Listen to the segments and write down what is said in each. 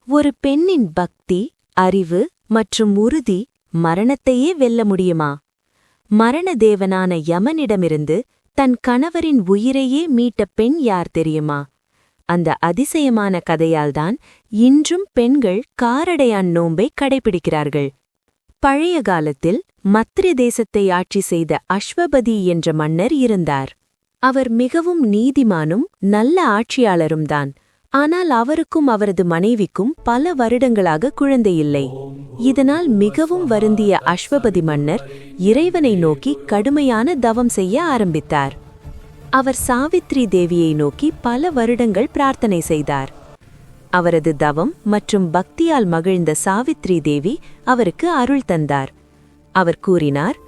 ஒரு பெண்ணின் பக்தி, அறிவு மற்றும் உறுதி மரணத்தையே வெல்ல முடியுமா? மரண தேவனான யமனிடமிருந்து தன் கணவரின் உயிரையே மீட்ட பெண் யார் தெரியுமா? அந்த அதிசயமான கதையால்தான் இன்றும் பெண்கள் காரடையான் நோன்பை கடைபிடிக்கிறார்கள். பழைய காலத்தில் மத்ரி தேசத்தை ஆட்சி செய்த அஸ்வபதி என்ற மன்னர் இருந்தார். அவர் மிகவும் நீதிமானும் நல்ல ஆட்சியாளரும்தான். ஆனால் அவருக்கும் அவரது மனைவிக்கும் பல வருடங்களாக குழந்தையில்லை. இதனால் மிகவும் வருந்திய அஸ்வபதி மன்னர் இறைவனை நோக்கி கடுமையான தவம் செய்ய ஆரம்பித்தார். அவர் சாவித்ரி தேவியை நோக்கி பல வருடங்கள் பிரார்த்தனை செய்தார். அவரது தவம் மற்றும் பக்தியால் மகிழ்ந்த சாவித்ரி தேவி அவருக்கு அருள் தந்தார். அவர் கூறினார்,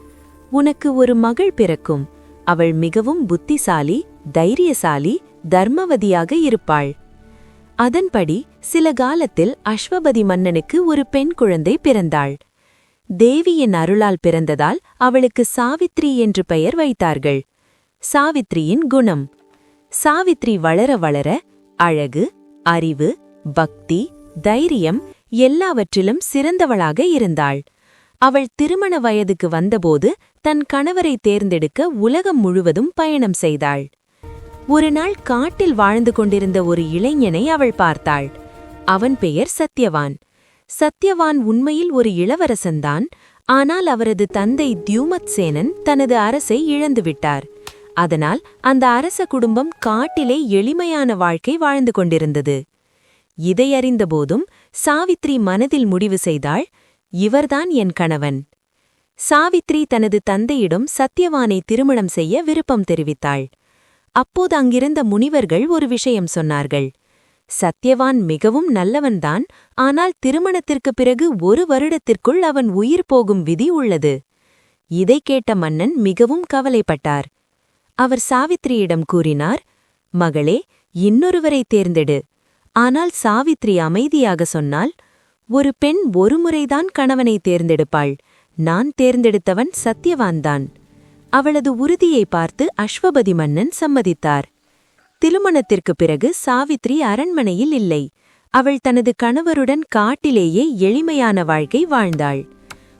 "உனக்கு ஒரு மகள் பிறக்கும். அவள் மிகவும் புத்திசாலி, தைரியசாலி, தர்மவதியாக இருப்பாள்." அதன்படி சில காலத்தில் அஸ்வபதி மன்னனுக்கு ஒரு பெண் குழந்தை பிறந்தாள். தேவியின் அருளால் பிறந்ததால் அவளுக்கு சாவித்ரி என்று பெயர் வைத்தார்கள். சாவித்ரியின் குணம்: சாவித்ரி வளர வளர அழகு, அறிவு, பக்தி, தைரியம் எல்லாவற்றிலும் சிறந்தவளாக இருந்தாள். அவள் திருமண வயதுக்கு வந்தபோது தன் கணவரை தேர்ந்தெடுக்க உலகம் முழுவதும் பயணம் செய்தாள். ஒரு நாள் காட்டில் வாழ்ந்து கொண்டிருந்த ஒரு இளைஞனை அவள் பார்த்தாள். அவன் பெயர் சத்யவான். சத்யவான் உண்மையில் ஒரு இளவரசன்தான். ஆனால் அவரது தந்தை தியூமத்சேனன் தனது அரசை இழந்துவிட்டார். அதனால் அந்த அரச குடும்பம் காட்டிலே எளிமையான வாழ்க்கை வாழ்ந்து கொண்டிருந்தது. இதை அறிந்தபோதும் சாவித்ரி மனதில் முடிவு செய்தாள், இவர்தான் என் கணவன். சாவித்ரி தனது தந்தையிடம் சத்யவானை திருமணம் செய்ய விருப்பம் தெரிவித்தாள். அப்போது அங்கிருந்த முனிவர்கள் ஒரு விஷயம் சொன்னார்கள். சத்யவான் மிகவும் நல்லவன்தான், ஆனால் திருமணத்திற்கு பிறகு 1 வருடத்திற்குள் அவன் உயிர் போகும் விதி உள்ளது. இதை கேட்ட மன்னன் மிகவும் கவலைப்பட்டார். அவர் சாவித்ரியிடம் கூறினார், "மகளே, இன்னொருவரை தேர்ந்தெடு." ஆனால் சாவித்ரி அமைதியாக சொன்னாள், "ஒரு பெண் ஒருமுறைதான் கணவனை தேர்ந்தெடுப்பாள். நான் தேர்ந்தெடுத்தவன் சத்யவான்தான்." அவளது உறுதியை பார்த்து அஸ்வபதி மன்னன் சம்மதித்தார். திருமணத்திற்கு பிறகு சாவித்ரி அரண்மனையில் இல்லை. அவள் தனது கணவருடன் காட்டிலேயே எளிமையான வாழ்க்கை வாழ்ந்தாள்.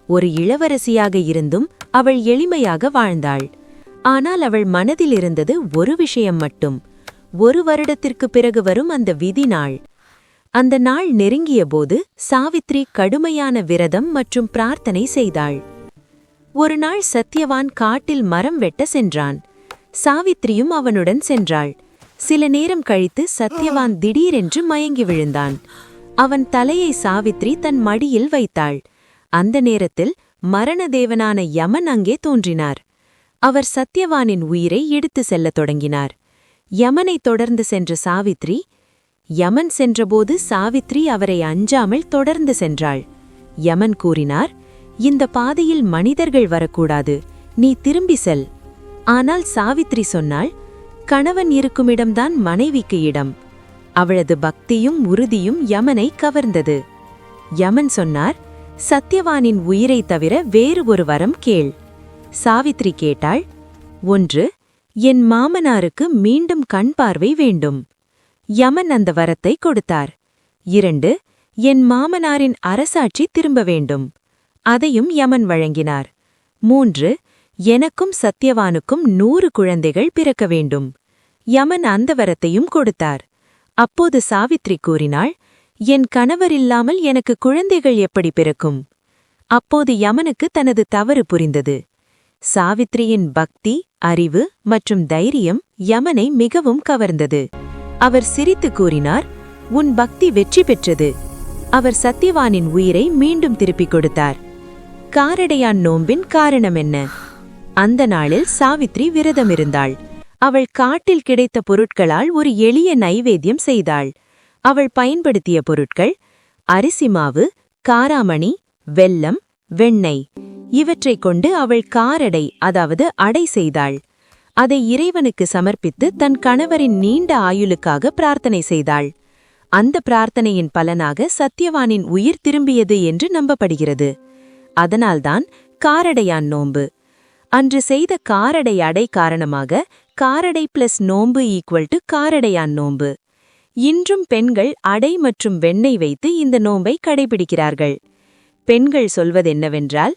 ஒரு இளவரசியாக இருந்தும் அவள் எளிமையாக வாழ்ந்தாள். ஆனால் அவள் மனதில் இருந்தது ஒரு விஷயம் மட்டும்: 1 வருடத்திற்கு பிறகு வரும் அந்த விதி நாள். அந்த நாள் நெருங்கியபோது சாவித்ரி கடுமையான விரதம் மற்றும் பிரார்த்தனை செய்தாள். ஒரு நாள் சத்யவான் காட்டில் மரம் வெட்ட சென்றான். சாவித்ரியும் அவனுடன் சென்றாள். சில நேரம் கழித்து சத்யவான் திடீரென்று மயங்கி விழுந்தான். அவன் தலையை சாவித்ரி தன் மடியில் வைத்தாள். அந்த நேரத்தில் மரணதேவனான யமன் அங்கே தோன்றினார். அவர் சத்யவானின் உயிரை எடுத்து செல்லத் தொடங்கினார். யமனை தொடர்ந்து சென்ற சாவித்ரி யமன் சென்றபோது சாவித்ரி அவரை அஞ்சாமல் தொடர்ந்து சென்றாள். யமன் கூறினார், "இந்த பாதையில் மனிதர்கள் வரக்கூடாது, நீ திரும்பி செல்." ஆனால் சாவித்ரி சொன்னாள், "கணவன் இருக்குமிடம்தான் மனைவிக்கு இடம்." அவளது பக்தியும் உறுதியும் யமனை கவர்ந்தது. யமன் சொன்னார், "சத்யவானின் உயிரை தவிர வேறு ஒரு வரம் கேள்." சாவித்ரி கேட்டாள், "1. என் மாமனாருக்கு மீண்டும் கண் பார்வை வேண்டும்." யமன் அந்த வரத்தை கொடுத்தார். 2. என் மாமனாரின் அரசாட்சி திரும்ப வேண்டும். அதையும் யமன் வழங்கினார். 3. எனக்கும் சத்யவானுக்கும் 100 குழந்தைகள் பிறக்க வேண்டும். யமன் அந்த வரத்தையும் கொடுத்தார். அப்போது சாவித்ரி கூறினாள், "என் கணவரில்லாமல் எனக்கு குழந்தைகள் எப்படி பிறக்கும்?" அப்போது யமனுக்கு தனது தவறு புரிந்தது. சாவித்ரியின் பக்தி, அறிவு மற்றும் தைரியம் யமனை மிகவும் கவர்ந்தது. அவர் சிரித்து கூறினார், "உன் பக்தி வெற்றி பெற்றது." அவர் சத்யவானின் உயிரை மீண்டும் திருப்பிக் கொடுத்தார். காரடையான் நோம்பின் காரணம் என்ன? அந்த நாளில் சாவித்ரி விரதமிருந்தாள். அவள் காட்டில் கிடைத்த பொருட்களால் ஒரு எளிய நைவேத்தியம் செய்தாள். அவள் பயன்படுத்திய பொருட்கள்: அரிசி மாவு, காராமணி, வெல்லம், வெண்ணெய். இவற்றைக் கொண்டு அவள் காரடை, அதாவது அடை செய்தாள். அதை இறைவனுக்கு சமர்ப்பித்து தன் கணவரின் நீண்ட ஆயுளுக்காக பிரார்த்தனை செய்தாள். அந்த பிரார்த்தனையின் பலனாக சத்யவானின் உயிர் திரும்பியது என்று நம்பப்படுகிறது. அதனால்தான் காரடையான் நோன்பு. அன்று செய்த காரடை அடை காரணமாக காரடை பிளஸ் நோன்பு ஈக்குவல் டு காரடையான் நோன்பு. இன்றும் பெண்கள் அடை மற்றும் வெண்ணெய் வைத்து இந்த நோன்பை கடைபிடிக்கிறார்கள். பெண்கள் சொல்வதென்னவென்றால்,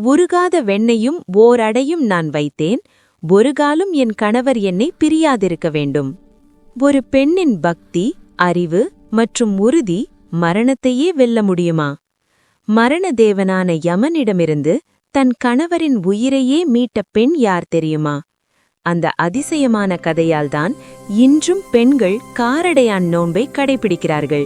உருகாத வெண்ணெயும் ஓர் அடையும் நான் வைத்தேன், ஒரு காலும் என் கணவர் என்னை பிரியாதிருக்க வேண்டும். ஒரு பெண்ணின் பக்தி, அறிவு மற்றும் உறுதி மரணத்தையே வெல்ல முடியுமா? மரண தேவனான யமனிடமிருந்து தன் கணவரின் உயிரையே மீட்ட பெண் யார் தெரியுமா? அந்த அதிசயமான கதையால்தான் இன்றும் பெண்கள் காரடையான் நோன்பை கடைபிடிக்கிறார்கள்.